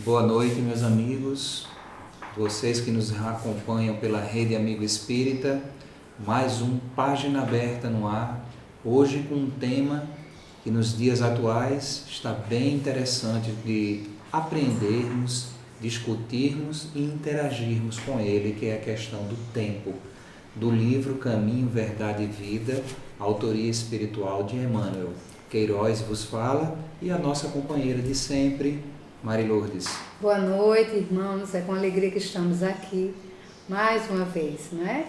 Boa noite, meus amigos, vocês que nos acompanham pela Rede Amigo Espírita, mais um Página Aberta no ar, hoje com um tema que nos dias atuais está bem interessante de aprendermos, discutirmos e interagirmos com ele, que é a questão do tempo, do livro Caminho, Verdade e Vida, autoria espiritual de Emmanuel. Queiroz vos fala e a nossa companheira de sempre, Mari Lourdes. Boa noite, irmãos. É com alegria que estamos aqui mais uma vez, né?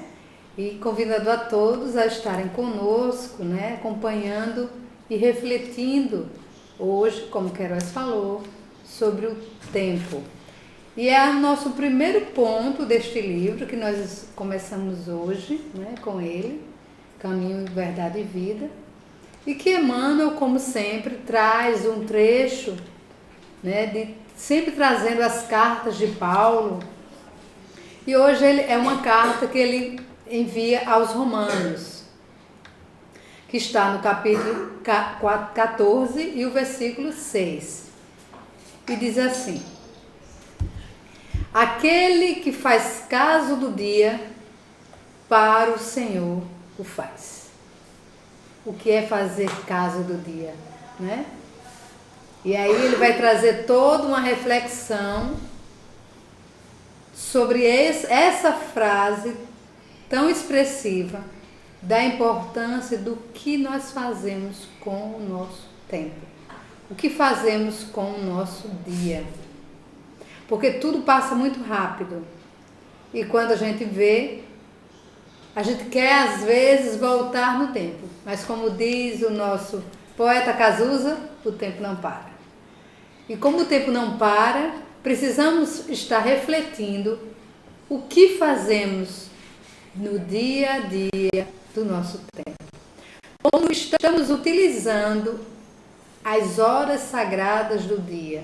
E convidando a todos a estarem conosco, né? Acompanhando e refletindo hoje, como Queiroz falou, sobre o tempo. E é o nosso primeiro ponto deste livro que nós começamos hoje, né? Com ele, Caminho, Verdade e Vida. E que Emmanuel, como sempre, traz um trecho, né, sempre trazendo as cartas de Paulo. E hoje é uma carta que ele envia aos Romanos, que está no capítulo 14 e o versículo 6. E diz assim: aquele que faz caso do dia, para o Senhor o faz. O que é fazer caso do dia, né? E aí ele vai trazer toda uma reflexão sobre essa frase tão expressiva da importância do que nós fazemos com o nosso tempo. O que fazemos com o nosso dia. Porque tudo passa muito rápido. E quando a gente vê, a gente quer às vezes voltar no tempo. Mas como diz o nosso poeta Cazuza, o tempo não para. E como o tempo não para, precisamos estar refletindo o que fazemos no dia a dia do nosso tempo. Como estamos utilizando as horas sagradas do dia.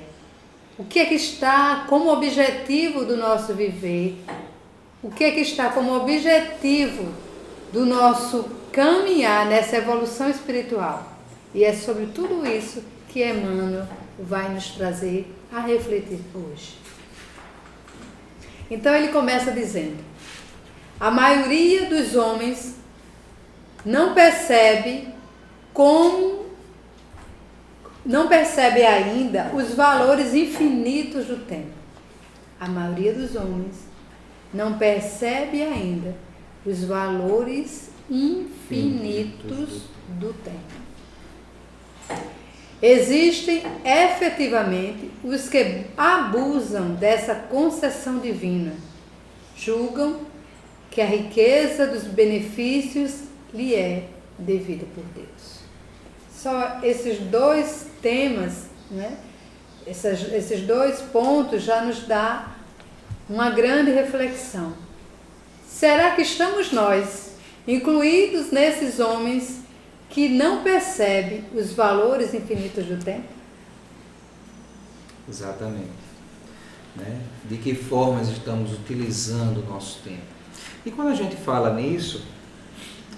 O que é que está como objetivo do nosso viver? O que é que está como objetivo do nosso caminhar nessa evolução espiritual? E é sobre tudo isso que Emmanuel vai nos trazer a refletir hoje. Então ele começa dizendo: a maioria dos homens não percebe ainda os valores infinitos do tempo. A maioria dos homens não percebe ainda os valores infinitos do tempo. Existem efetivamente os que abusam dessa concessão divina, julgam que a riqueza dos benefícios lhe é devida por Deus. Só esses dois temas, né? Esses dois pontos já nos dá uma grande reflexão. Será que estamos nós, incluídos nesses homens que não percebem os valores infinitos do tempo? Exatamente. Né? De que formas estamos utilizando o nosso tempo? E quando a gente fala nisso,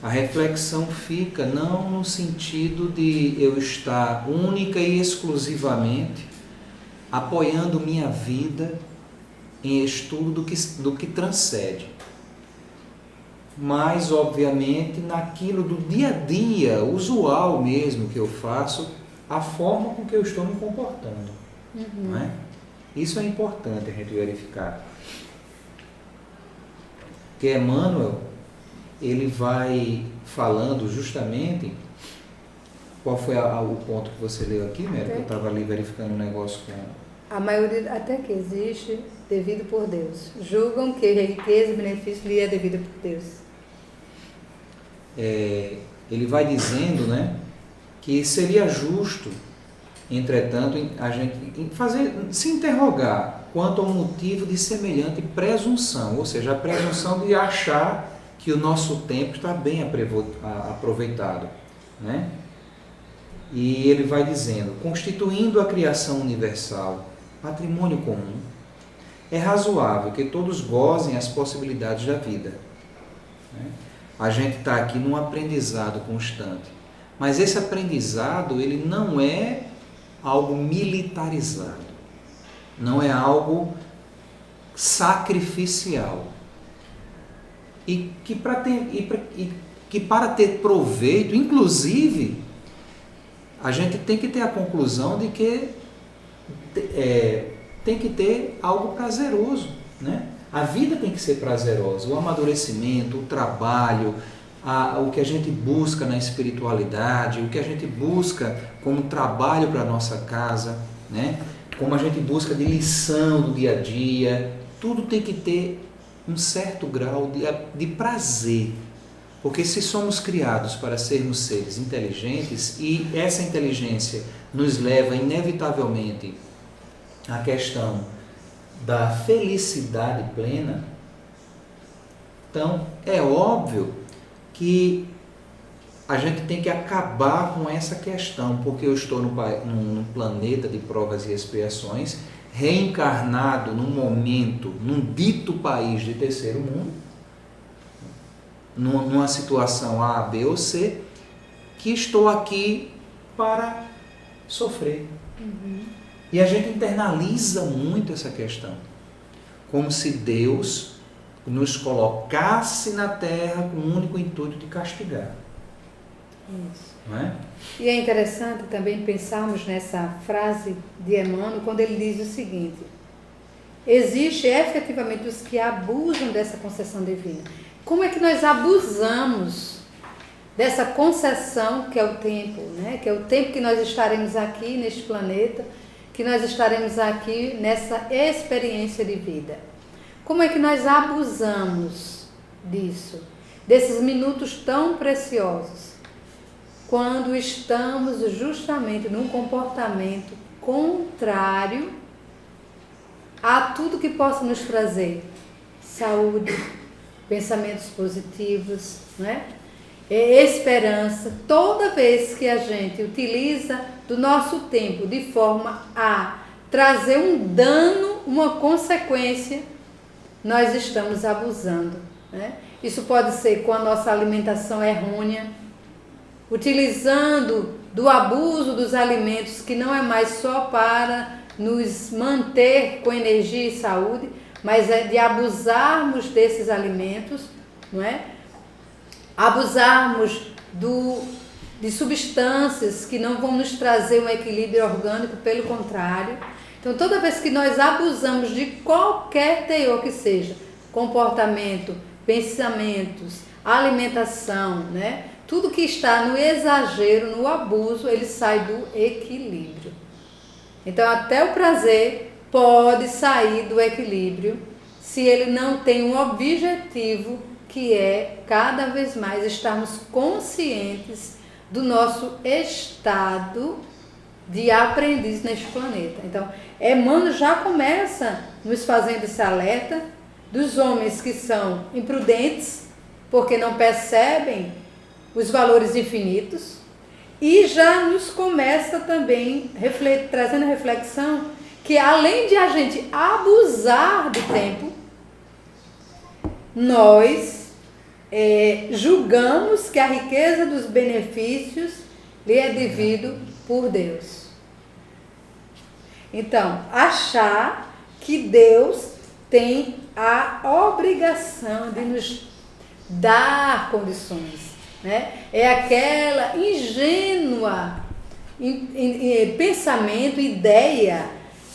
a reflexão fica não no sentido de eu estar única e exclusivamente apoiando minha vida em estudo do que transcende, mas obviamente naquilo do dia a dia, usual mesmo que eu faço, a forma com que eu estou me comportando. Não é? Isso é importante a gente verificar. Que Emmanuel, ele vai falando justamente, qual foi o ponto que você leu aqui, Mary? Eu estava ali verificando um negócio com... A maioria até que existe devido por Deus. Julgam que a riqueza e benefício lhe é devida por Deus. Ele vai dizendo, né, que seria justo, entretanto, a gente se interrogar quanto ao motivo de semelhante presunção, ou seja, a presunção de achar que o nosso tempo está bem aproveitado, né? E ele vai dizendo: constituindo a criação universal patrimônio comum, é razoável que todos gozem as possibilidades da vida, né? A gente está aqui num aprendizado constante, mas esse aprendizado ele não é algo militarizado. não é algo sacrificial. E que para ter proveito, inclusive, a gente tem que ter a conclusão de que tem que ter algo prazeroso, né? A vida tem que ser prazerosa, o amadurecimento, o trabalho, o que a gente busca na espiritualidade, o que a gente busca como trabalho para a nossa casa, né? Como a gente busca de lição do dia a dia, tudo tem que ter um certo grau de prazer. Porque se somos criados para sermos seres inteligentes e essa inteligência nos leva inevitavelmente à questão da felicidade plena, então é óbvio que a gente tem que acabar com essa questão, porque eu estou num planeta de provas e expiações, reencarnado num momento, num dito país de terceiro mundo, numa situação A, B ou C, que estou aqui para sofrer. E a gente internaliza muito essa questão, como se Deus nos colocasse na Terra com o único intuito de castigar. Isso. Não é? E é interessante também pensarmos nessa frase de Emmanuel, quando ele diz o seguinte: existe efetivamente os que abusam dessa concessão divina. Como é que nós abusamos dessa concessão que é o tempo, né? Que é o tempo que nós estaremos aqui neste planeta, que nós estaremos aqui nessa experiência de vida. Como é que nós abusamos disso, desses minutos tão preciosos, quando estamos justamente num comportamento contrário a tudo que possa nos trazer saúde, pensamentos positivos, né? Esperança. Toda vez que a gente utiliza do nosso tempo de forma a trazer um dano, uma consequência, nós estamos abusando, né? Isso pode ser com a nossa alimentação errônea, utilizando do abuso dos alimentos, que não é mais só para nos manter com energia e saúde, mas é de abusarmos desses alimentos, não é? Abusarmos de substâncias que não vão nos trazer um equilíbrio orgânico, pelo contrário. Então, toda vez que nós abusamos de qualquer teor que seja, comportamento, pensamentos, alimentação, né? Tudo que está no exagero, no abuso, ele sai do equilíbrio. Então, até o prazer pode sair do equilíbrio se ele não tem um objetivo, que é cada vez mais estarmos conscientes do nosso estado de aprendiz neste planeta. Então, Emmanuel já começa nos fazendo esse alerta dos homens que são imprudentes, porque não percebem os valores infinitos, e já nos começa também trazendo a reflexão que, além de a gente abusar do tempo, nós julgamos que a riqueza dos benefícios lhe é devido por Deus. Então, achar que Deus tem a obrigação de nos dar condições, né? É aquela ingênua pensamento, ideia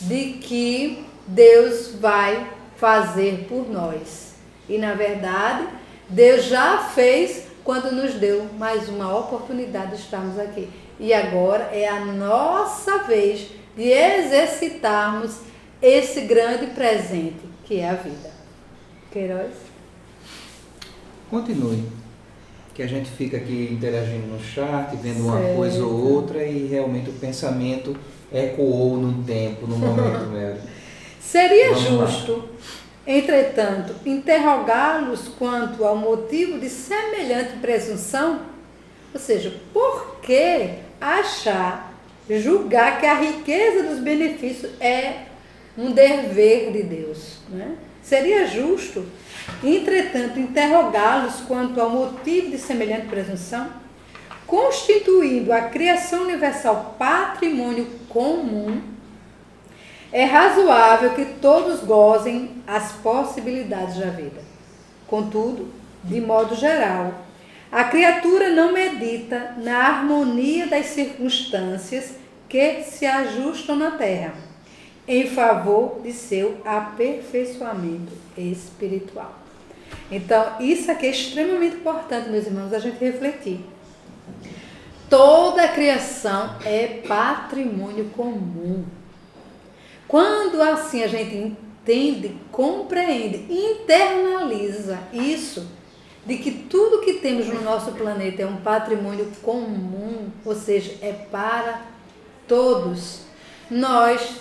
de que Deus vai fazer por nós. E, na verdade, Deus já fez quando nos deu mais uma oportunidade de estarmos aqui. E agora é a nossa vez de exercitarmos esse grande presente, que é a vida. Queiroz? Continue, que a gente fica aqui interagindo no chat, vendo uma Certo. coisa ou outra, e realmente o pensamento ecoou no tempo, no momento mesmo. Seria Vamos lá. justo, entretanto, interrogá-los quanto ao motivo de semelhante presunção? Ou seja, por que julgar que a riqueza dos benefícios é um dever de Deus, né? Seria justo, entretanto, interrogá-los quanto ao motivo de semelhante presunção, constituindo a criação universal patrimônio comum, É razoável que todos gozem as possibilidades da vida. Contudo, de modo geral, a criatura não medita na harmonia das circunstâncias que se ajustam na terra, em favor de seu aperfeiçoamento espiritual. Então, isso aqui é extremamente importante, meus irmãos, a gente refletir. Toda a criação é patrimônio comum. Quando assim a gente entende, compreende, internaliza isso, de que tudo que temos no nosso planeta é um patrimônio comum, ou seja, é para todos, nós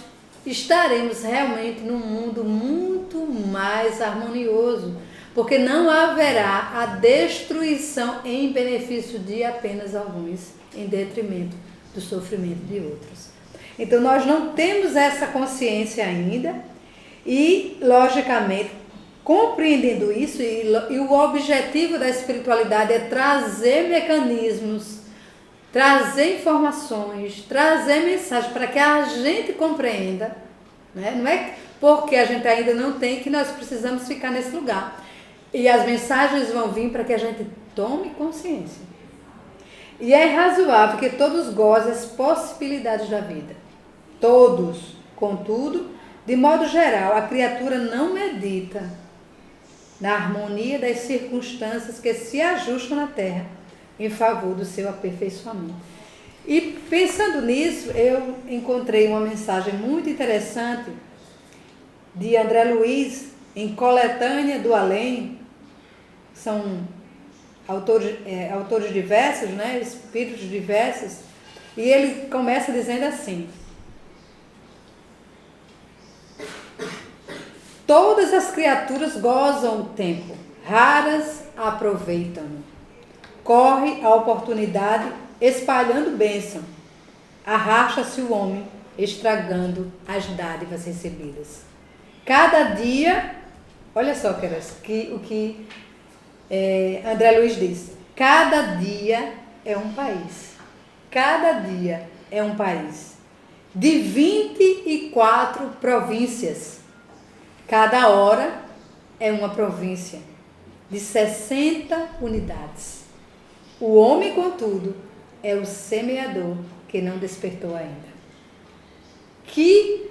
estaremos realmente num mundo muito mais harmonioso, porque não haverá a destruição em benefício de apenas alguns, em detrimento do sofrimento de outros. Então nós não temos essa consciência ainda e, logicamente, compreendendo isso, e o objetivo da espiritualidade é trazer mecanismos, trazer informações, trazer mensagens para que a gente compreenda, né? Não é porque a gente ainda não tem que nós precisamos ficar nesse lugar. E as mensagens vão vir para que a gente tome consciência. E é razoável que todos gozem as possibilidades da vida. Todos. Contudo, de modo geral, a criatura não medita na harmonia das circunstâncias que se ajustam na terra em favor do seu aperfeiçoamento. E pensando nisso, eu encontrei uma mensagem muito interessante de André Luiz em Coletânea do Além. São autores diversos, né? Espíritos diversos, e ele começa dizendo assim: todas as criaturas gozam o tempo, raras aproveitam-no. Corre a oportunidade espalhando bênção, arrasta-se o homem estragando as dádivas recebidas. Cada dia, olha só, o que André Luiz diz, cada dia é um país. Cada dia é um país. De 24 províncias. Cada hora é uma província. De 60 unidades. O homem, contudo, é o semeador que não despertou ainda. Que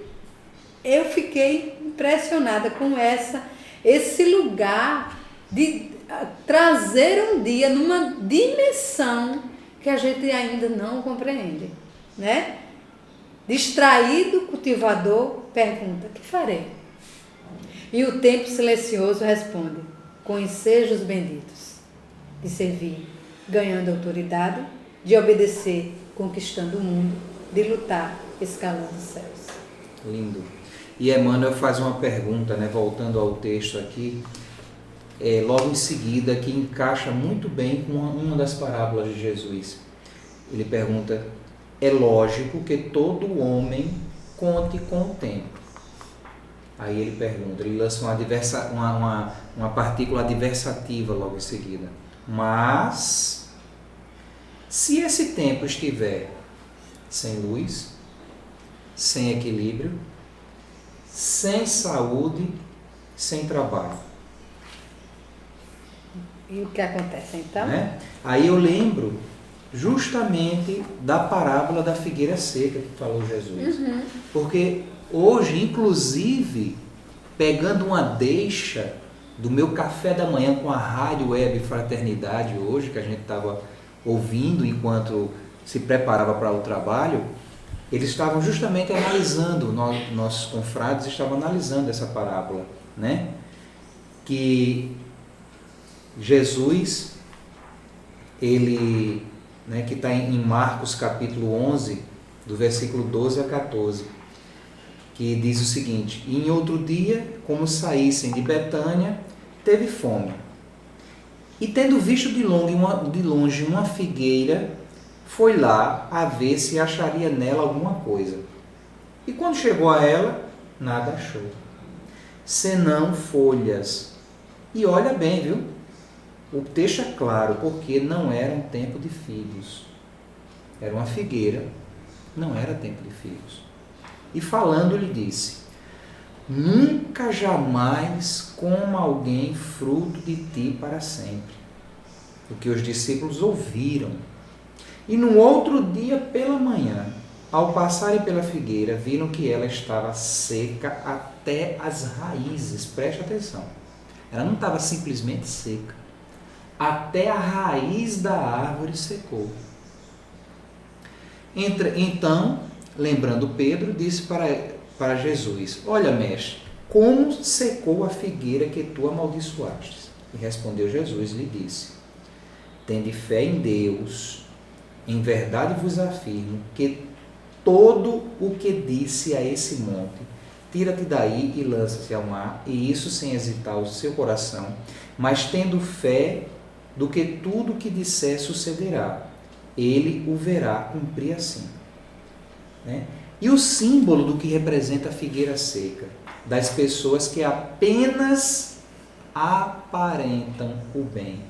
eu fiquei impressionada com esse lugar de trazer um dia numa dimensão que a gente ainda não compreende, né? Distraído, cultivador pergunta: que farei? E o tempo silencioso responde: com ensejos benditos, de servir, ganhando autoridade, de obedecer, conquistando o mundo, de lutar, escalando os céus. Lindo. E Emmanuel faz uma pergunta, né, voltando ao texto aqui, logo em seguida, que encaixa muito bem com uma das parábolas de Jesus. Ele pergunta: é lógico que todo homem conte com o tempo. Aí ele pergunta, ele lança uma partícula adversativa logo em seguida. Mas, se esse tempo estiver sem luz, sem equilíbrio, sem saúde, sem trabalho. E o que acontece então? Né? Aí eu lembro justamente da parábola da figueira seca que falou Jesus. Uhum. Porque hoje, inclusive, pegando uma deixa do meu café da manhã com a Rádio Web Fraternidade hoje, que a gente estava ouvindo enquanto se preparava para o trabalho, eles estavam justamente analisando, nossos confrades estavam analisando essa parábola, né? Que Jesus, ele, né, que está em Marcos capítulo 11, do versículo 12 a 14, que diz o seguinte: e em outro dia, como saíssem de Betânia, teve fome. E tendo visto de longe uma figueira, foi lá a ver se acharia nela alguma coisa. E quando chegou a ela, nada achou, senão folhas. E olha bem, viu? O texto é claro, porque não era um tempo de figos. Era uma figueira, não era tempo de figos. E falando lhe disse: nunca jamais coma alguém fruto de ti para sempre. O que os discípulos ouviram. E no outro dia pela manhã, ao passarem pela figueira, viram que ela estava seca até as raízes. Preste atenção. Ela não estava simplesmente seca. Até a raiz da árvore secou. Então, lembrando Pedro, disse para Jesus: olha, mestre, como secou a figueira que tu amaldiçoastes? E respondeu Jesus e lhe disse: tende fé em Deus, em verdade vos afirmo que todo o que disse a esse monte, tira-te daí e lança-se ao mar, e isso sem hesitar o seu coração, mas tendo fé do que tudo o que disser sucederá, ele o verá cumprir assim. Né? E o símbolo do que representa a figueira seca, das pessoas que apenas aparentam o bem,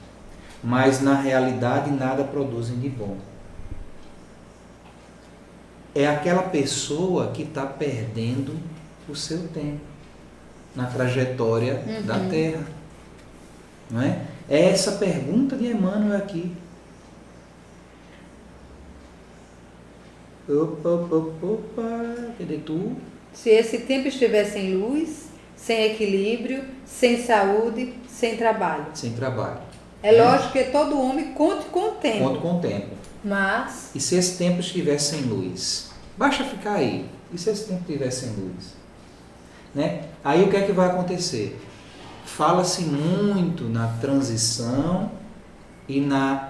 mas na realidade nada produzem de bom. É aquela pessoa que está perdendo o seu tempo na trajetória da Terra. Não é? É essa pergunta de Emmanuel aqui. Opa, cadê tu? Se esse tempo estiver sem luz, sem equilíbrio, sem saúde, sem trabalho. Sem trabalho. É lógico que todo homem conte com o tempo. Conte com o tempo. Mas... E se esse tempo estiver sem luz? Basta ficar aí. E se esse tempo estiver sem luz? Né? Aí o que é que vai acontecer? Fala-se muito na transição e na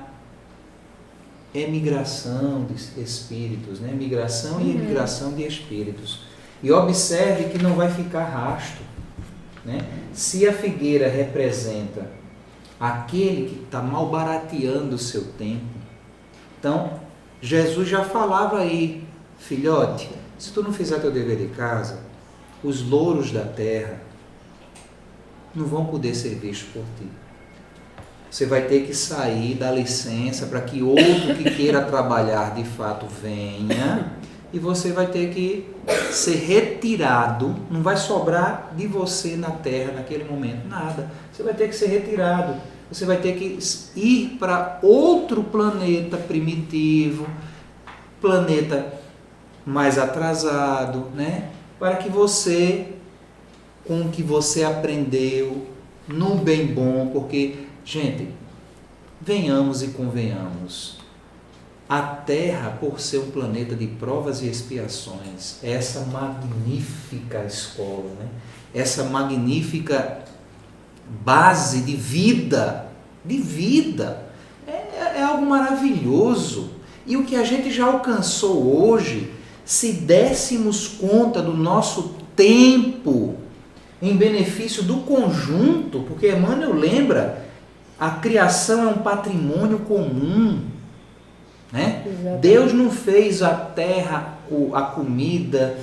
emigração de espíritos, né? Migração e emigração de espíritos. E observe que não vai ficar rastro. Né? Se a figueira representa aquele que está malbarateando o seu tempo, então Jesus já falava aí: filhote, se tu não fizer teu dever de casa, os louros da terra não vão poder ser vistos por ti. Você vai ter que sair, dar licença para que outro que queira trabalhar de fato venha, e você vai ter que ser retirado. Não vai sobrar de você na terra naquele momento nada. Você vai ter que ser retirado. Você vai ter que ir para outro planeta primitivo, planeta mais atrasado, né? Para que você, com o que você aprendeu, no bem bom, porque, gente, venhamos e convenhamos, a Terra, por ser um planeta de provas e expiações, é essa magnífica escola, né? Essa magnífica base de vida, é algo maravilhoso. E o que a gente já alcançou hoje, se dessemos conta do nosso tempo em benefício do conjunto, porque Emmanuel lembra, a criação é um patrimônio comum, né? Deus não fez a terra, a comida,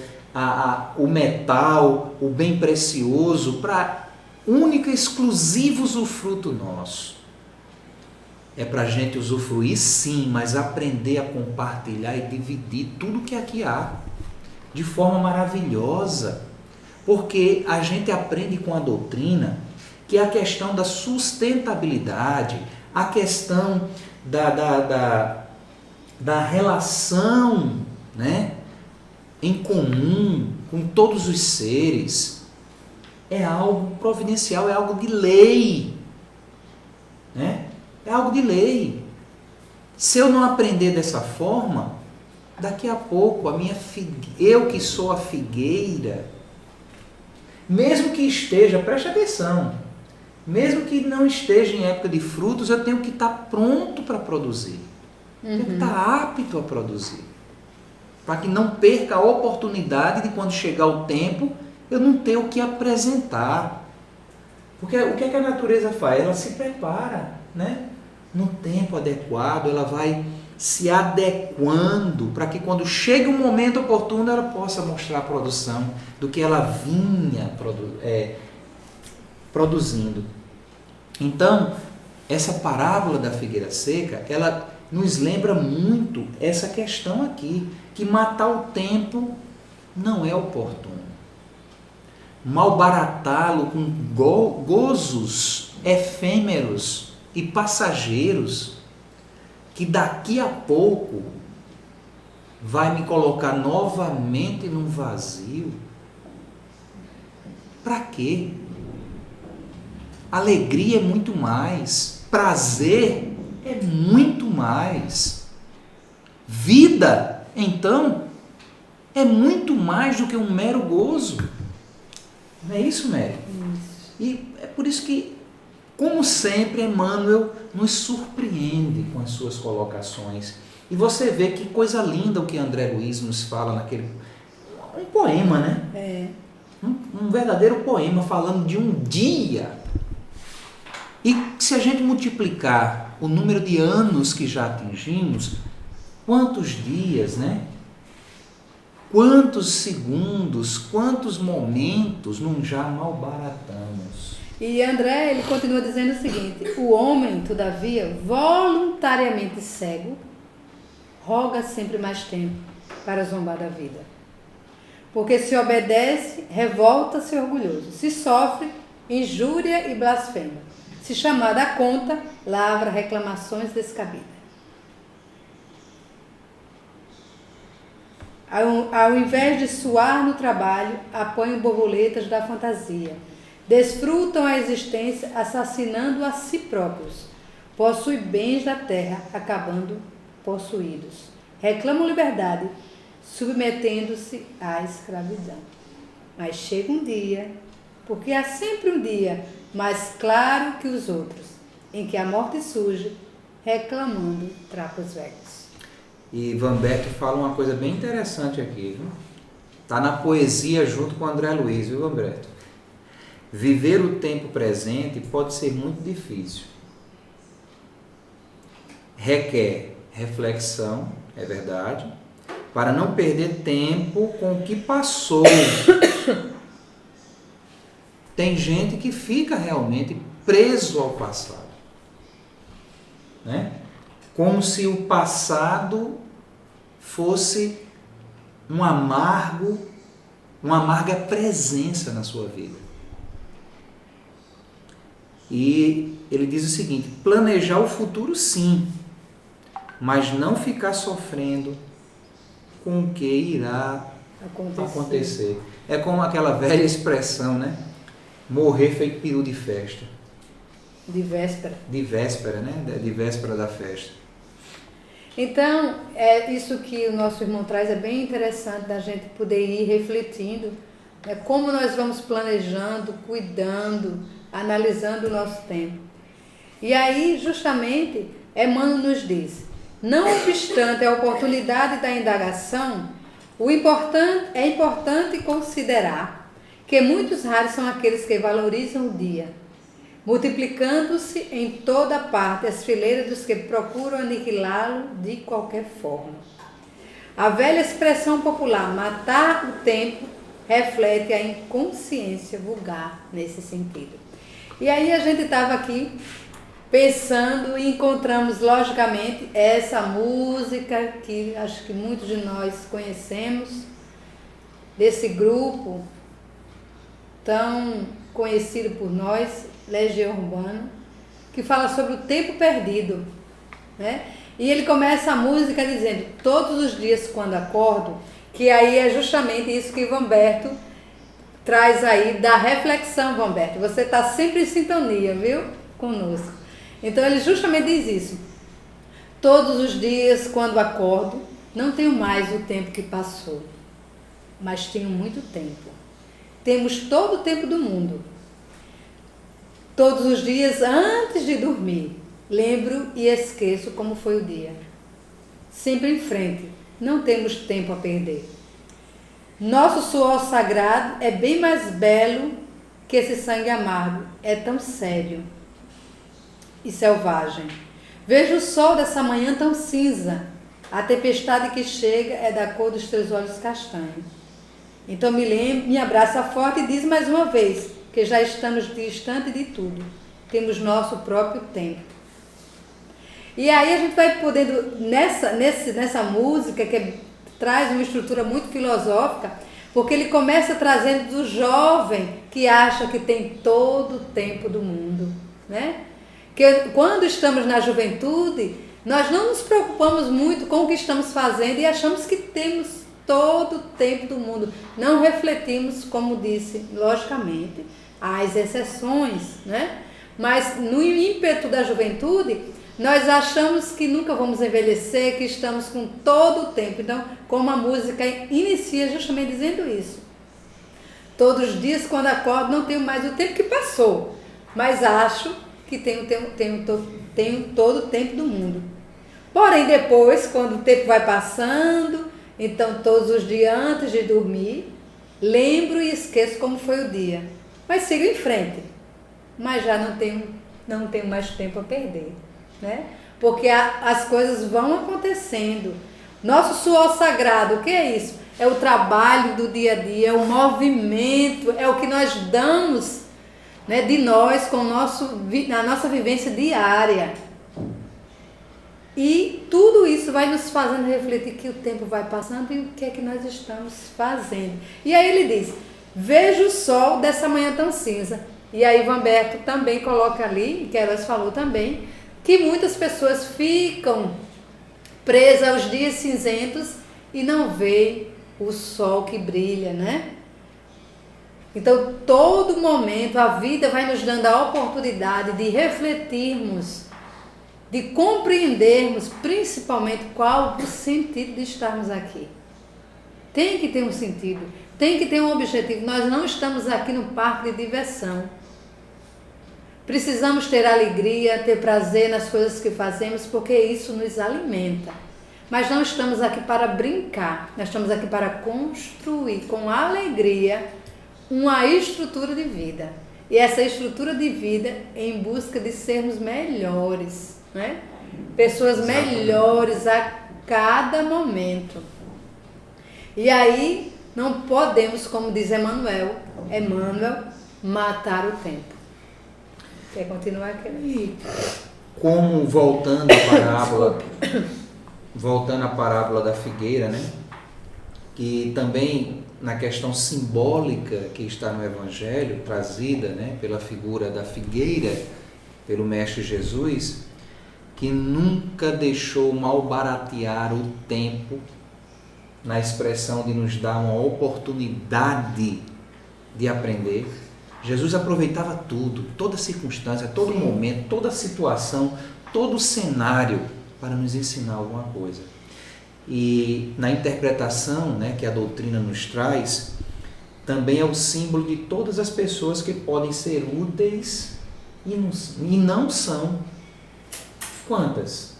o metal, o bem precioso para único e exclusivo usufruto nosso. É para a gente usufruir sim, mas aprender a compartilhar e dividir tudo que aqui há, de forma maravilhosa. Porque a gente aprende com a doutrina que a questão da sustentabilidade, a questão da relação, né, em comum com todos os seres, é algo providencial, é algo de lei. Né? É algo de lei. Se eu não aprender dessa forma, daqui a pouco eu que sou a figueira, mesmo que esteja, preste atenção, mesmo que não esteja em época de frutos, eu tenho que estar pronto para produzir. Tenho que estar apto a produzir. Para que não perca a oportunidade de, quando chegar o tempo, eu não ter o que apresentar. Porque o que é que a natureza faz? Ela se prepara, né? No tempo adequado, ela vai se adequando para que, quando chegue um momento oportuno, ela possa mostrar a produção do que ela vinha produzindo. Então, essa parábola da figueira seca, ela nos lembra muito essa questão aqui, que matar o tempo não é oportuno. Malbaratá-lo com gozos efêmeros e passageiros, que daqui a pouco vai me colocar novamente num vazio. Para quê? Alegria é muito mais, prazer é muito mais. Vida, então, é muito mais do que um mero gozo. Não é isso, Mary? Isso. E é por isso que, como sempre, Emmanuel nos surpreende com as suas colocações. E você vê que coisa linda o que André Luiz nos fala naquele... Um poema, né? É. Um verdadeiro poema falando de um dia. E se a gente multiplicar o número de anos que já atingimos, quantos dias, né? Quantos segundos, quantos momentos não já malbaratamos. E André, ele continua dizendo o seguinte: o homem, todavia, voluntariamente cego, roga sempre mais tempo para zombar da vida. Porque se obedece, revolta-se orgulhoso. Se sofre, injúria e blasfema. Se chamada a conta, lavra reclamações descabidas. Ao invés de suar no trabalho, apanham borboletas da fantasia. Desfrutam a existência assassinando a si próprios. Possuem bens da terra, acabando possuídos. Reclamam liberdade, submetendo-se à escravidão. Mas chega um dia, porque há sempre um dia mais claro que os outros, em que a morte surge, reclamando trapos velhos. E Van Beck fala uma coisa bem interessante aqui, viu? Está na poesia junto com André Luiz, viu, Humberto? Viver o tempo presente pode ser muito difícil. Requer reflexão, é verdade, para não perder tempo com o que passou. Tem gente que fica realmente preso ao passado, né? Como se o passado fosse uma amarga presença na sua vida. E ele diz o seguinte: planejar o futuro sim, mas não ficar sofrendo com o que irá acontecer. É como aquela velha expressão, né? Morrer feito peru de festa. De véspera. De véspera, né? De véspera da festa. Então, é isso que o nosso irmão traz, é bem interessante da gente poder ir refletindo, né, como nós vamos planejando, cuidando, analisando o nosso tempo. E aí, justamente, Emmanuel nos diz: não obstante a oportunidade da indagação, é importante considerar que muitos raros são aqueles que valorizam o dia, multiplicando-se em toda parte as fileiras dos que procuram aniquilá-lo de qualquer forma. A velha expressão popular, matar o tempo, reflete a inconsciência vulgar nesse sentido. E aí a gente estava aqui pensando e encontramos, logicamente, essa música que acho que muitos de nós conhecemos, desse grupo tão conhecido por nós, Legião Urbana, que fala sobre o tempo perdido, né? E ele começa a música dizendo: todos os dias quando acordo, que aí é justamente isso que o Humberto traz aí da reflexão, Humberto. Você está sempre em sintonia, viu? Conosco. Então ele justamente diz isso: todos os dias quando acordo, não tenho mais o tempo que passou, mas tenho muito tempo. Temos todo o tempo do mundo. Todos os dias, antes de dormir, lembro e esqueço como foi o dia. Sempre em frente, não temos tempo a perder. Nosso suor sagrado é bem mais belo que esse sangue amargo, é tão sério e selvagem. Vejo o sol dessa manhã tão cinza, a tempestade que chega é da cor dos teus olhos castanhos. Então me abraça forte e diz mais uma vez que já estamos distante de tudo, temos nosso próprio tempo. E aí a gente vai podendo, nessa música, que traz uma estrutura muito filosófica, Porque ele começa trazendo do jovem que acha que tem todo o tempo do mundo, né? Que quando estamos na juventude, nós não nos preocupamos muito com o que estamos fazendo e achamos que temos todo o tempo do mundo. Não refletimos, como disse, logicamente, as exceções, né? Mas no ímpeto da juventude, nós achamos que nunca vamos envelhecer, que estamos com todo o tempo. Então, como a música inicia justamente dizendo isso. Todos os dias, quando acordo, não tenho mais o tempo que passou, mas acho que tenho todo o tempo do mundo. Porém, depois, quando o tempo vai passando, então todos os dias antes de dormir, lembro e esqueço como foi o dia. Mas sigo em frente. Mas já não tenho mais tempo a perder, né? Porque as coisas vão acontecendo. Nosso suor sagrado, o que é isso? É o trabalho do dia a dia, é o movimento, é o que nós damos, né, de nós com na nossa vivência diária. E tudo isso vai nos fazendo refletir que o tempo vai passando e o que é que nós estamos fazendo. E aí ele diz, vejo o sol dessa manhã tão cinza. E aí Vamberto também coloca ali, que Queiroz falou também, que muitas pessoas ficam presas aos dias cinzentos e não veem o sol que brilha, né? Então, todo momento, a vida vai nos dando a oportunidade de refletirmos, de compreendermos principalmente qual o sentido de estarmos aqui. Tem que ter um sentido, tem que ter um objetivo. Nós não estamos aqui no parque de diversão. Precisamos ter alegria, ter prazer nas coisas que fazemos, porque isso nos alimenta. Mas não estamos aqui para brincar, nós estamos aqui para construir com alegria uma estrutura de vida. E essa estrutura de vida em busca de sermos melhores, né? Pessoas melhores a cada momento. E aí não podemos, como diz Emmanuel, matar o tempo. Quer continuar aqui? E como voltando à parábola da figueira, né? Que também na questão simbólica que está no Evangelho, trazida, né, pela figura da figueira, pelo Mestre Jesus, que nunca deixou malbaratear o tempo na expressão de nos dar uma oportunidade de aprender. Jesus aproveitava tudo, toda circunstância, todo momento, toda situação, todo cenário para nos ensinar alguma coisa. E na interpretação, né, que a doutrina nos traz, também é o símbolo de todas as pessoas que podem ser úteis e não são. Quantas?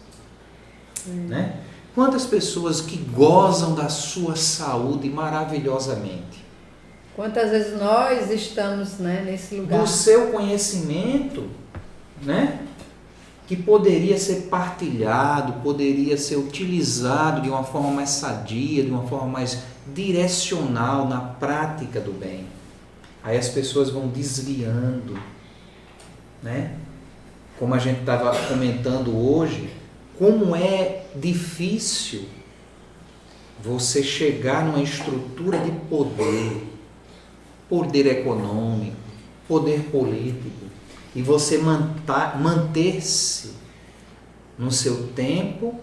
Né? Quantas pessoas que gozam da sua saúde maravilhosamente? Quantas vezes nós estamos, né, nesse lugar? Do seu conhecimento, né, que poderia ser partilhado, poderia ser utilizado de uma forma mais sadia, de uma forma mais direcional na prática do bem. Aí as pessoas vão desviando, né? Como a gente estava comentando hoje, como é difícil você chegar numa estrutura de poder econômico, poder político, e você manter-se no seu tempo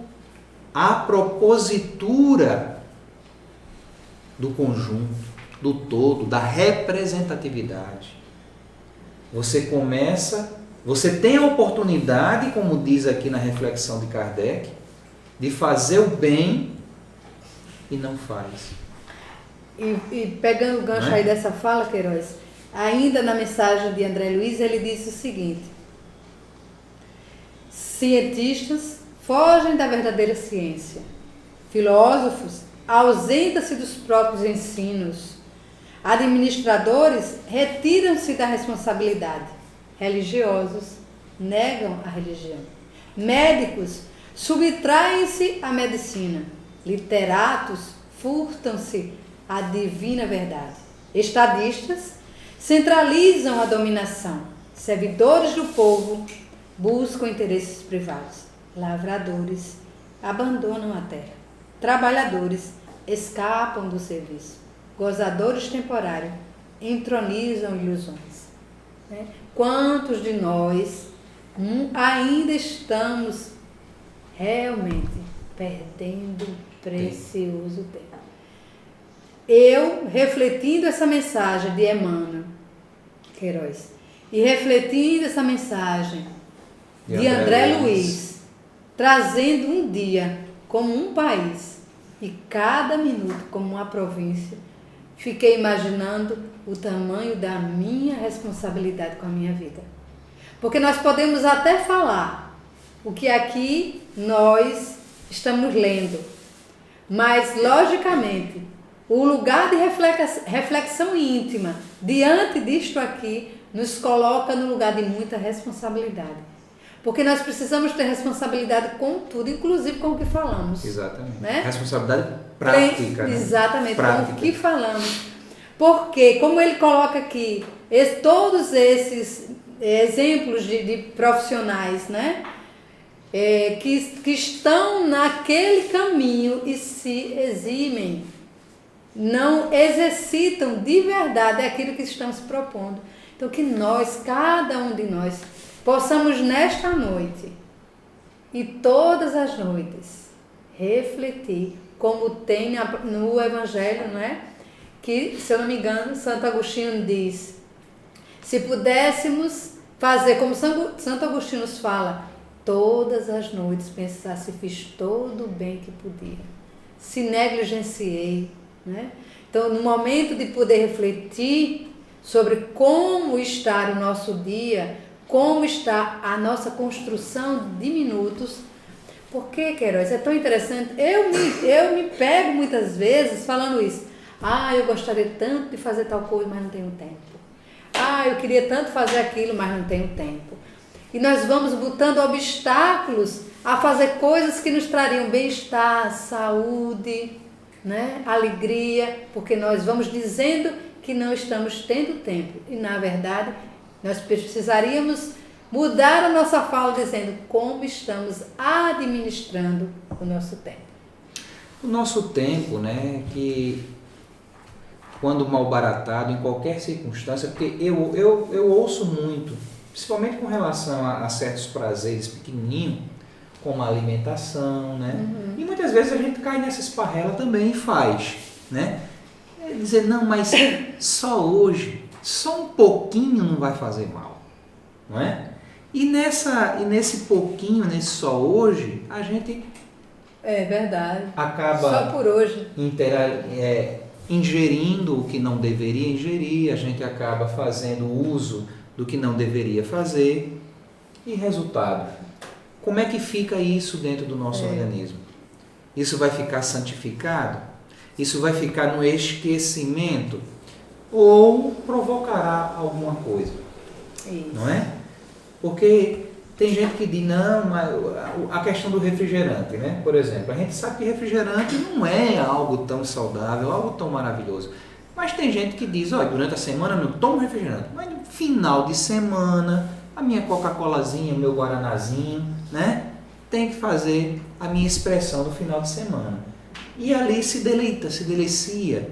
à propositura do conjunto, do todo, da representatividade. Você tem a oportunidade, como diz aqui na reflexão de Kardec, de fazer o bem e não faz. E pegando o gancho aí dessa fala, Queiroz, ainda na mensagem de André Luiz, ele disse o seguinte: cientistas fogem da verdadeira ciência, filósofos ausentam-se dos próprios ensinos, administradores retiram-se da responsabilidade, religiosos negam a religião, médicos subtraem-se à medicina, literatos furtam-se à divina verdade, estadistas centralizam a dominação, servidores do povo buscam interesses privados, lavradores abandonam a terra, trabalhadores escapam do serviço, gozadores temporários, entronizam ilusões. Né? Quantos de nós ainda estamos realmente perdendo precioso tempo? Eu, refletindo essa mensagem de Emmanuel Queiroz e refletindo essa mensagem de André Luiz, trazendo um dia como um país e cada minuto como uma província, fiquei imaginando o tamanho da minha responsabilidade com a minha vida. Porque nós podemos até falar o que aqui nós estamos lendo, mas, logicamente, o lugar de reflexão íntima diante disto aqui nos coloca no lugar de muita responsabilidade. Porque nós precisamos ter responsabilidade com tudo, inclusive com o que falamos. Exatamente. Né? Responsabilidade prática. Exatamente, prática. com o que falamos. Porque, como ele coloca aqui, todos esses exemplos de profissionais, né? Que estão naquele caminho e se eximem, não exercitam de verdade aquilo que estamos propondo. Então, que nós, cada um de nós, possamos nesta noite e todas as noites refletir, como tem no Evangelho, né? Que, se eu não me engano, Santo Agostinho diz, se pudéssemos fazer como Santo Agostinho nos fala, todas as noites pensar se fiz todo o bem que podia, se negligenciei, né? Então, no momento de poder refletir sobre como está o nosso dia, como está a nossa construção de minutos. Por que, Queiroz? É tão interessante. Eu me pego muitas vezes falando isso. Eu gostaria tanto de fazer tal coisa, mas não tenho tempo. Eu queria tanto fazer aquilo, mas não tenho tempo. E nós vamos botando obstáculos a fazer coisas que nos trariam bem-estar, saúde, né? Alegria, porque nós vamos dizendo que não estamos tendo tempo. E, na verdade, nós precisaríamos mudar a nossa fala dizendo como estamos administrando o nosso tempo. O nosso tempo, né, que quando mal baratado, em qualquer circunstância, porque eu ouço muito, principalmente com relação a certos prazeres pequenininhos, como a alimentação, né? Uhum. E muitas vezes a gente cai nessa esparrela também e faz, né? É dizer, não, mas só hoje, só um pouquinho não vai fazer mal, não é? E nesse pouquinho, nesse só hoje, a gente verdade. Acaba só por hoje ingerindo o que não deveria ingerir, a gente acaba fazendo uso do que não deveria fazer. E resultado, como é que fica isso dentro do nosso organismo? Isso vai ficar santificado? Isso vai ficar no esquecimento? Ou provocará alguma coisa? Isso. Não é? Porque tem gente que diz, não, mas a questão do refrigerante, né? Por exemplo, a gente sabe que refrigerante não é algo tão saudável, algo tão maravilhoso. Mas tem gente que diz, olha, durante a semana eu não tomo refrigerante, mas no final de semana, a minha Coca-Colazinha, o meu Guaranazinho, né? Tem que fazer a minha expressão do final de semana. E ali se deleita, se delicia.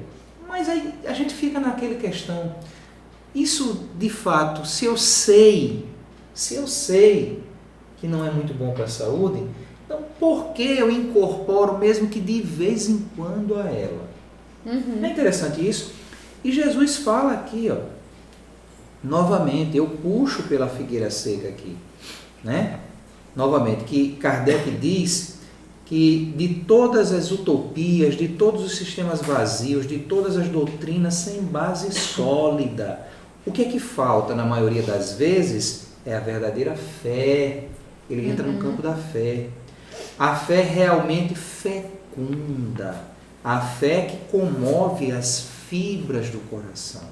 Mas aí a gente fica naquela questão. Isso, de fato, se eu sei que não é muito bom para a saúde, então por que eu incorporo mesmo que de vez em quando a ela? Uhum. Não é interessante isso? E Jesus fala aqui, ó, novamente, eu puxo pela figueira seca aqui, né? Novamente, que Kardec diz que de todas as utopias, de todos os sistemas vazios, de todas as doutrinas sem base sólida, o que é que falta na maioria das vezes é a verdadeira fé. Ele entra no campo da fé. A fé realmente fecunda. A fé que comove as fibras do coração.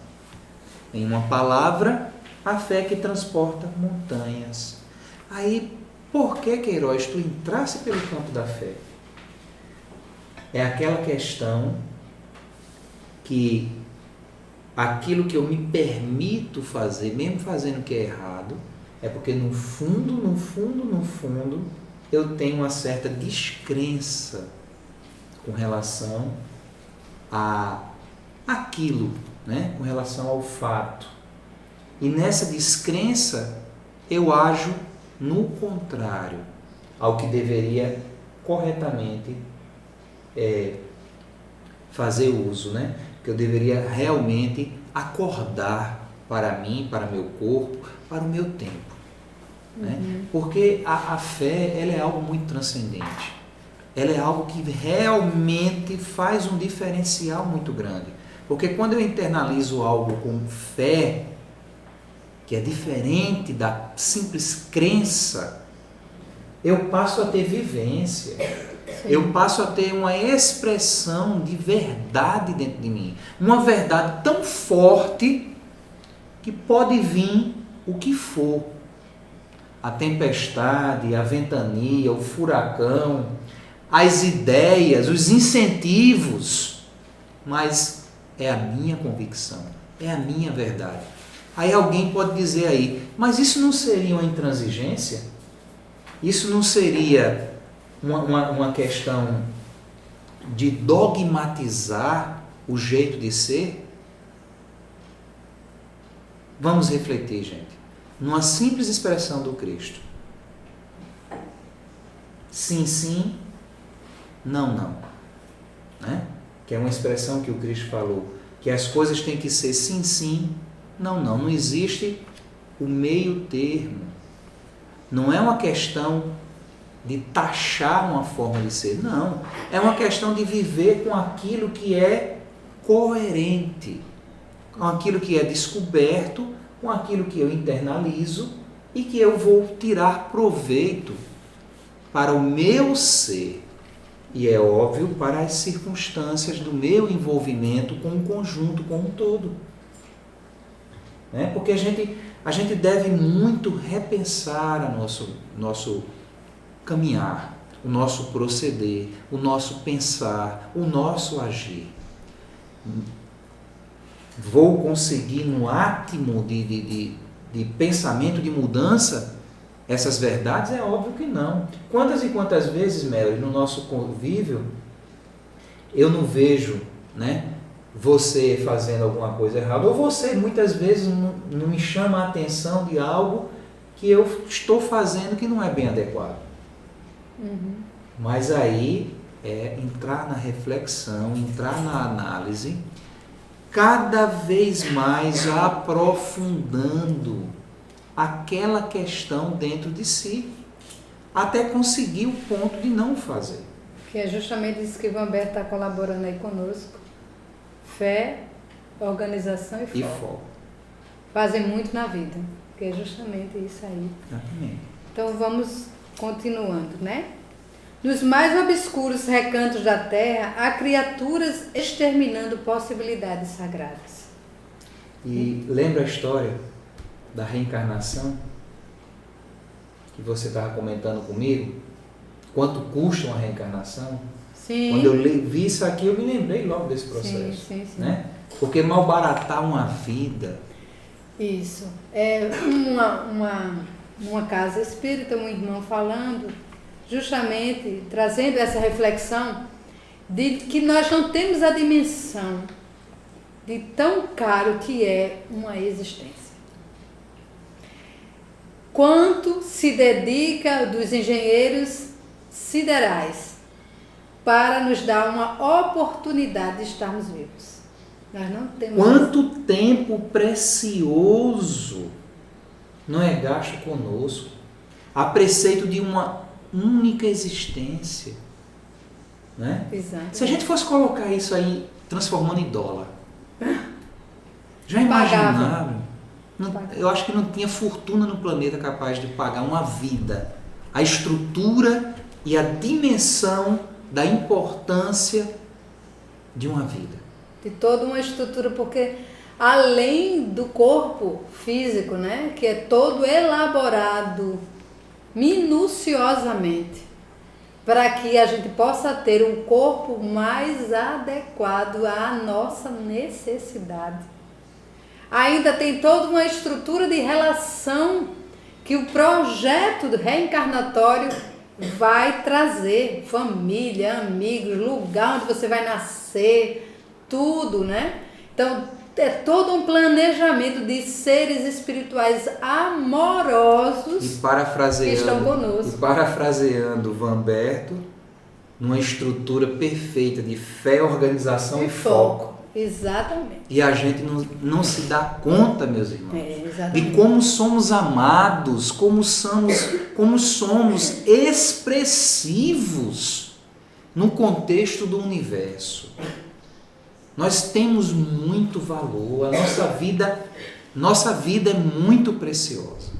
Em uma palavra, a fé que transporta montanhas. Aí, por que, Queiroz, tu entrasse pelo campo da fé? É aquela questão que aquilo que eu me permito fazer, mesmo fazendo o que é errado, é porque no fundo, eu tenho uma certa descrença com relação a aquilo, né, com relação ao fato. E nessa descrença eu ajo no contrário ao que deveria corretamente fazer uso, né? Que eu deveria realmente acordar para mim, para meu corpo, para o meu tempo. Né? Porque a fé, ela é algo muito transcendente. Ela é algo que realmente faz um diferencial muito grande. Porque quando eu internalizo algo com fé, que é diferente da simples crença, eu passo a ter vivência. Sim. Eu passo a ter uma expressão de verdade dentro de mim. Uma verdade tão forte que pode vir o que for. A tempestade, a ventania, o furacão, as ideias, os incentivos. Mas é a minha convicção, é a minha verdade. Aí alguém pode dizer aí, mas isso não seria uma intransigência? Isso não seria uma questão de dogmatizar o jeito de ser? Vamos refletir, gente. Numa simples expressão do Cristo. Sim, sim, não, não. Né? Que é uma expressão que o Cristo falou, que as coisas têm que ser sim, sim, não, não. Não existe o meio termo. Não é uma questão de taxar uma forma de ser, não. É uma questão de viver com aquilo que é coerente, com aquilo que é descoberto, com aquilo que eu internalizo e que eu vou tirar proveito para o meu ser. E é óbvio, para as circunstâncias do meu envolvimento com o conjunto, com o todo. Né? Porque a gente deve muito repensar nosso caminhar, o nosso proceder, o nosso pensar, o nosso agir. Vou conseguir no átimo de pensamento, de mudança, essas verdades? É óbvio que não. Quantas e quantas vezes, Mary, no nosso convívio, eu não vejo, né, você fazendo alguma coisa errada, ou você muitas vezes não me chama a atenção de algo que eu estou fazendo que não é bem adequado. Mas aí é entrar na reflexão, entrar na análise, cada vez mais aprofundando aquela questão dentro de si, até conseguir o ponto de não fazer. Que é justamente isso que o Humberto está colaborando aí conosco. Fé, organização e foco. Fazem muito na vida, que é justamente isso aí. Exatamente. Então vamos continuando, né? Nos mais obscuros recantos da terra, há criaturas exterminando possibilidades sagradas. E lembra a história da reencarnação? Que você estava comentando comigo? Quanto custa uma reencarnação? Sim. Quando eu vi isso aqui, eu me lembrei logo desse processo. Sim. Né? Porque malbaratar uma vida... Isso. É uma casa espírita, um irmão falando, justamente trazendo essa reflexão de que nós não temos a dimensão de tão caro que é uma existência. Quanto se dedica dos engenheiros siderais para nos dar uma oportunidade de estarmos vivos. Nós não temos. Quanto tempo precioso não é gasto conosco a preceito de uma única existência, né? Exato. Se a gente fosse colocar isso aí transformando em dólar, já imaginaram? Eu acho que não tinha fortuna no planeta capaz de pagar uma vida, a estrutura e a dimensão da importância de uma vida. De toda uma estrutura, porque além do corpo físico, né, que é todo elaborado minuciosamente para que a gente possa ter um corpo mais adequado à nossa necessidade. Ainda tem toda uma estrutura de relação que o projeto reencarnatório vai trazer. Família, amigos, lugar onde você vai nascer, tudo, né? Então, é todo um planejamento de seres espirituais amorosos que estão conosco. E parafraseando Vamberto, numa estrutura perfeita de fé, organização e foco. Exatamente. E a gente não se dá conta, meus irmãos, de como somos amados, como somos expressivos no contexto do universo. Nós temos muito valor, a nossa vida é muito preciosa.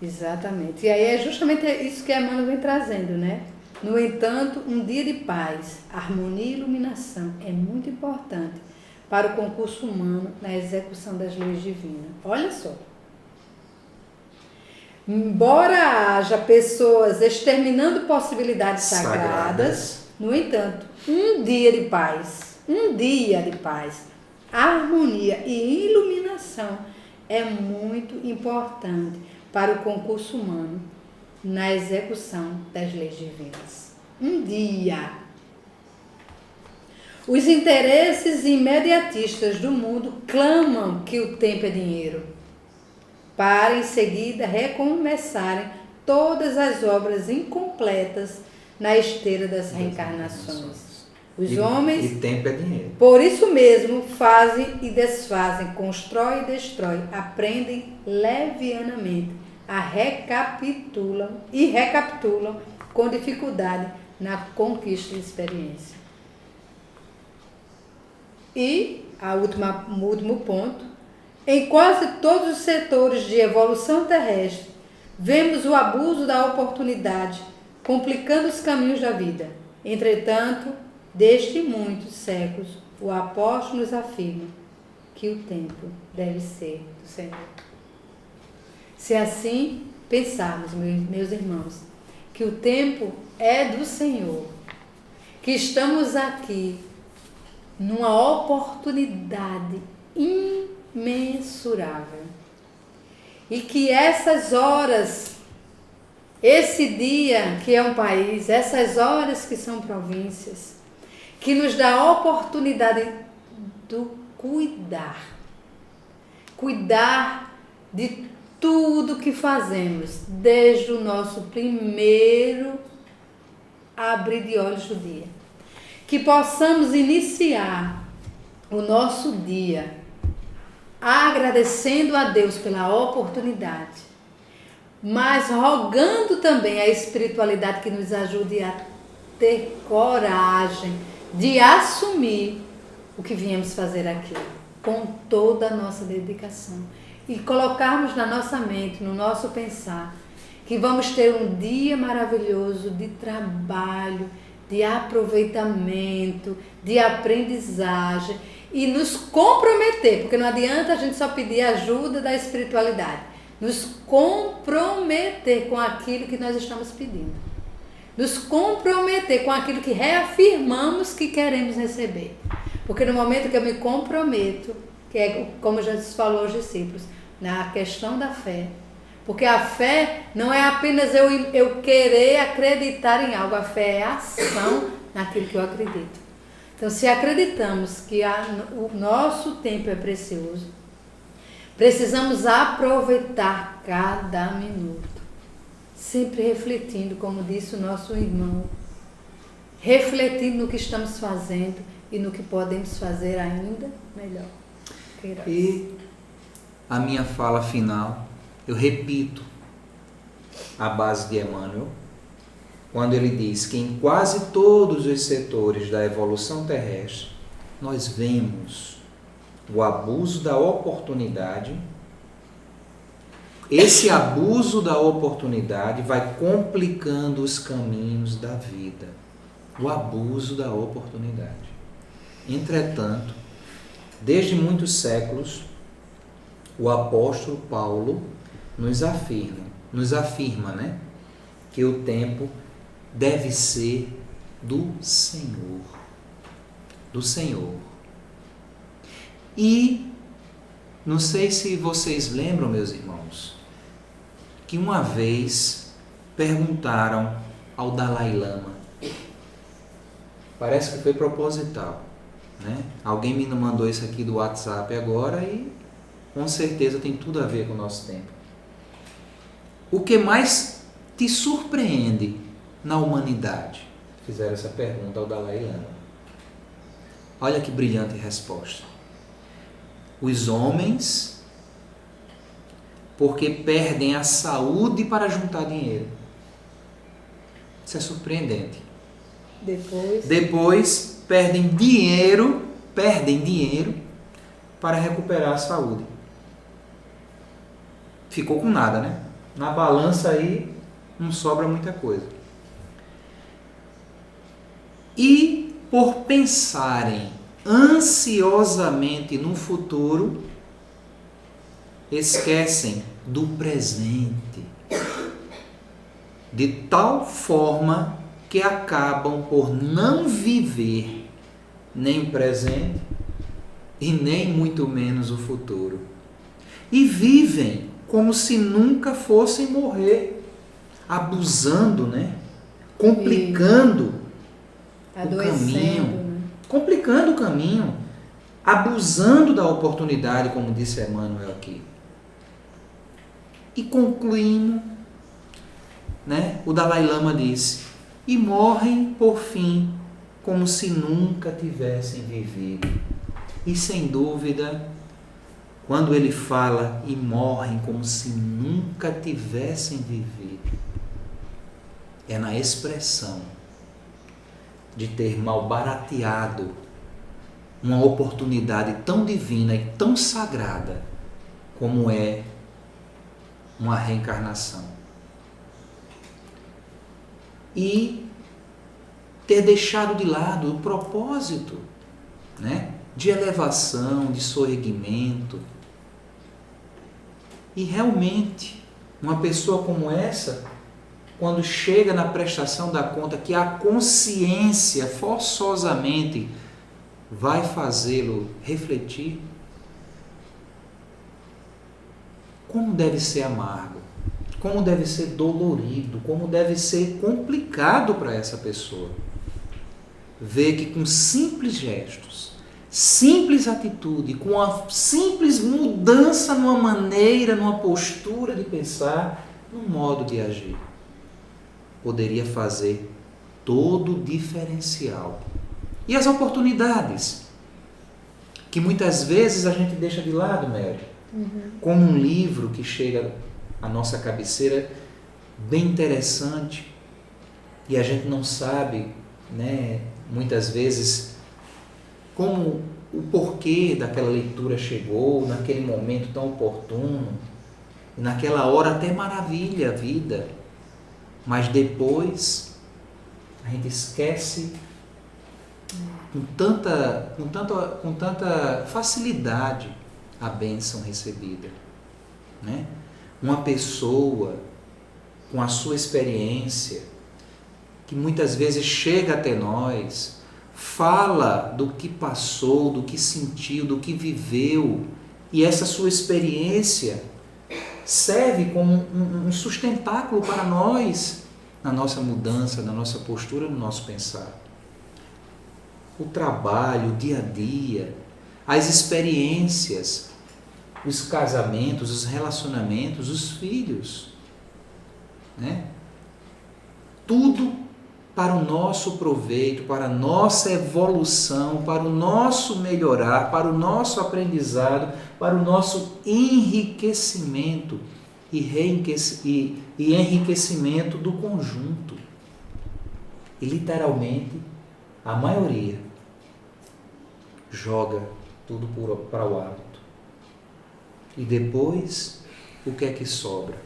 Exatamente. E aí é justamente isso que a Emmanuel vem trazendo, né? No entanto, um dia de paz, harmonia e iluminação é muito importante para o concurso humano na execução das leis divinas. Olha só. Embora haja pessoas exterminando possibilidades sagradas, no entanto, um dia de paz, harmonia e iluminação é muito importante para o concurso humano na execução das leis divinas. Um dia. Os interesses imediatistas do mundo clamam que o tempo é dinheiro, para em seguida recomeçarem todas as obras incompletas na esteira das reencarnações. Os homens, e tempo é dinheiro. Por isso mesmo, fazem e desfazem, constroem e destroem, aprendem levianamente, recapitulam com dificuldade na conquista de experiência. E o último ponto, em quase todos os setores de evolução terrestre, vemos o abuso da oportunidade, complicando os caminhos da vida. Entretanto, desde muitos séculos, o apóstolo nos afirma que o tempo deve ser do Senhor. Se assim pensarmos, meus irmãos, que o tempo é do Senhor, que estamos aqui numa oportunidade imensurável e que essas horas, esse dia que é um país, essas horas que são províncias, que nos dá a oportunidade do cuidar de tudo que fazemos, desde o nosso primeiro abrir de olhos do dia. Que possamos iniciar o nosso dia agradecendo a Deus pela oportunidade, mas rogando também a espiritualidade que nos ajude a ter coragem de assumir o que viemos fazer aqui, com toda a nossa dedicação. E colocarmos na nossa mente, no nosso pensar, que vamos ter um dia maravilhoso de trabalho, de aproveitamento, de aprendizagem e nos comprometer, porque não adianta a gente só pedir ajuda da espiritualidade, nos comprometer com aquilo que nós estamos pedindo, nos comprometer com aquilo que reafirmamos que queremos receber, porque no momento que eu me comprometo, que é como Jesus falou aos discípulos, na questão da fé, porque a fé não é apenas eu querer acreditar em algo, a fé é a ação naquilo que eu acredito. Então, se acreditamos que o nosso tempo é precioso, precisamos aproveitar cada minuto, sempre refletindo, como disse o nosso irmão, refletindo no que estamos fazendo e no que podemos fazer ainda melhor. E a minha fala final, eu repito a base de Emmanuel, quando ele diz que em quase todos os setores da evolução terrestre, nós vemos o abuso da oportunidade. Esse abuso da oportunidade vai complicando os caminhos da vida. O abuso da oportunidade. Entretanto, desde muitos séculos, o apóstolo Paulo nos afirma, né, que o tempo deve ser do Senhor. Do Senhor. E não sei se vocês lembram, meus irmãos, que uma vez perguntaram ao Dalai Lama, parece que foi proposital, né? Alguém me mandou isso aqui do WhatsApp agora e com certeza tem tudo a ver com o nosso tempo. O que mais te surpreende na humanidade? Fizeram essa pergunta ao Dalai Lama. Olha que brilhante resposta. Os homens, porque perdem a saúde para juntar dinheiro. Isso é surpreendente. Depois perdem dinheiro para recuperar a saúde. Ficou com nada, né? Na balança aí não sobra muita coisa. E por pensarem ansiosamente no futuro, esquecem do presente, de tal forma que acabam por não viver nem o presente e nem muito menos o futuro. E vivem como se nunca fossem morrer, abusando, né? Complicando o caminho, né? Complicando o caminho, abusando da oportunidade, como disse Emmanuel aqui. E concluindo, né? O Dalai Lama disse, e morrem por fim como se nunca tivessem vivido. E sem dúvida, quando ele fala e morrem como se nunca tivessem vivido, é na expressão de ter mal barateado uma oportunidade tão divina e tão sagrada como é uma reencarnação. E ter deixado de lado o propósito, né, de elevação, de sorrimento. E realmente, uma pessoa como essa, quando chega na prestação da conta, que a consciência forçosamente vai fazê-lo refletir, como deve ser amargo, como deve ser dolorido, como deve ser complicado para essa pessoa. Ver que com simples gestos, simples atitude, com a simples mudança numa maneira, numa postura de pensar, num modo de agir, poderia fazer todo o diferencial. E as oportunidades, que muitas vezes a gente deixa de lado, Mary, como um livro que chega à nossa cabeceira, bem interessante, e a gente não sabe, né, muitas vezes, como o porquê daquela leitura chegou, naquele momento tão oportuno, naquela hora até maravilha a vida, mas depois a gente esquece com tanta facilidade a bênção recebida, né? Uma pessoa com a sua experiência, que muitas vezes chega até nós, fala do que passou, do que sentiu, do que viveu, e essa sua experiência serve como um sustentáculo para nós, na nossa mudança, na nossa postura, no nosso pensar. O trabalho, o dia a dia, as experiências, os casamentos, os relacionamentos, os filhos, né? Tudo para o nosso proveito, para a nossa evolução, para o nosso melhorar, para o nosso aprendizado, para o nosso enriquecimento e enriquecimento do conjunto. E literalmente, a maioria joga tudo para o alto. E depois, o que é que sobra?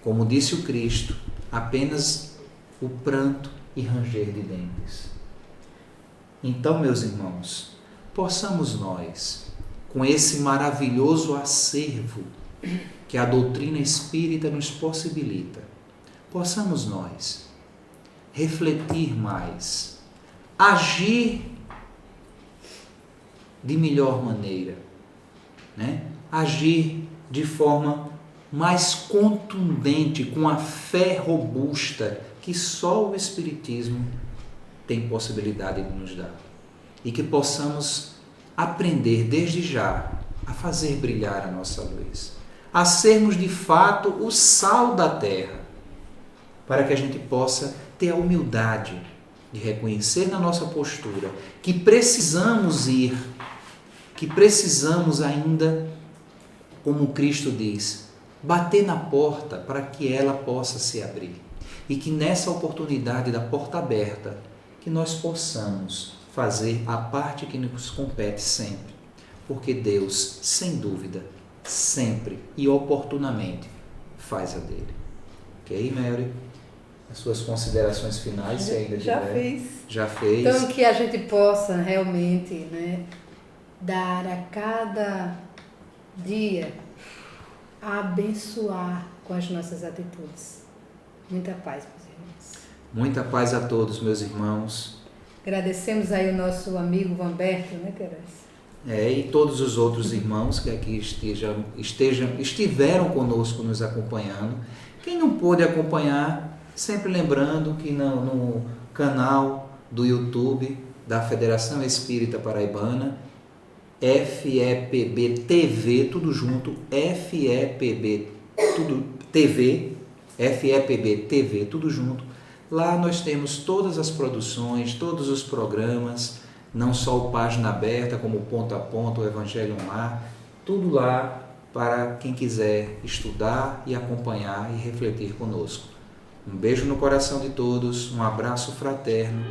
Como disse o Cristo, apenas o pranto e ranger de dentes. Então, meus irmãos, possamos nós, com esse maravilhoso acervo que a doutrina espírita nos possibilita, possamos nós refletir mais, agir de melhor maneira, né? Agir de forma mais contundente, com a fé robusta que só o Espiritismo tem possibilidade de nos dar. e que possamos aprender desde já a fazer brilhar a nossa luz, a sermos de fato o sal da terra, para que a gente possa ter a humildade de reconhecer na nossa postura que precisamos ir, que precisamos ainda, como Cristo diz, bater na porta para que ela possa se abrir. E que nessa oportunidade da porta aberta, que nós possamos fazer a parte que nos compete sempre. Porque Deus, sem dúvida, sempre e oportunamente faz a dele. Ok, Mary? As suas considerações finais, se ainda já tiver. fez. Já fez. Então, que a gente possa realmente, né, dar a cada dia, a abençoar com as nossas atitudes. Muita paz, meus irmãos. Muita paz a todos, meus irmãos. Agradecemos aí o nosso amigo Vanberto, né, Teresa? E todos os outros irmãos que aqui estiveram conosco nos acompanhando. Quem não pôde acompanhar, sempre lembrando que no canal do YouTube da Federação Espírita Paraibana, FEPB TV, tudo junto, FEPB TV, tudo junto. Lá nós temos todas as produções, todos os programas, não só o Página Aberta, como o Ponto a Ponto, o Evangelho no Ar, tudo lá para quem quiser estudar e acompanhar e refletir conosco. Um beijo no coração de todos, um abraço fraterno.